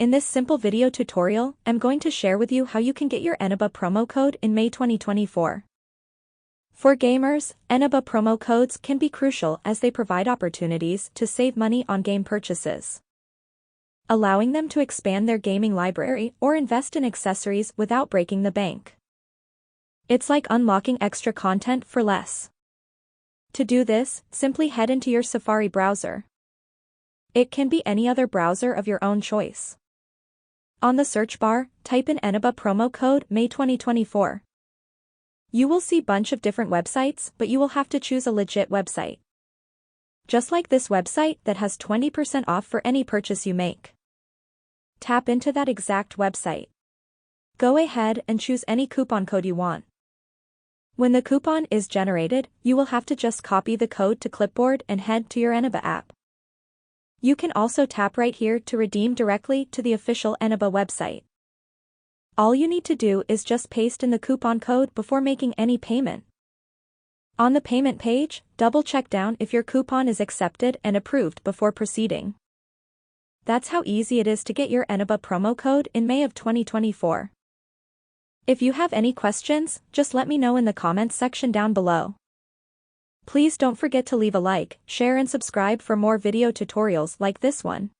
In this simple video tutorial, I'm going to share with you how you can get your Eneba promo code in May 2024. For gamers, Eneba promo codes can be crucial as they provide opportunities to save money on game purchases, allowing them to expand their gaming library or invest in accessories without breaking the bank. It's like unlocking extra content for less. To do this, simply head into your Safari browser. It can be any other browser of your own choice. On the search bar, type in Eneba promo code May 2024. You will see a bunch of different websites, but you will have to choose a legit website. Just like this website that has 20% off for any purchase you make. Tap into that exact website. Go ahead and choose any coupon code you want. When the coupon is generated, you will have to just copy the code to clipboard and head to your Eneba app. You can also tap right here to redeem directly to the official Eneba website. All you need to do is just paste in the coupon code before making any payment. On the payment page, double-check down if your coupon is accepted and approved before proceeding. That's how easy it is to get your Eneba promo code in May of 2024. If you have any questions, just let me know in the comments section down below. Please don't forget to leave a like, share and subscribe for more video tutorials like this one.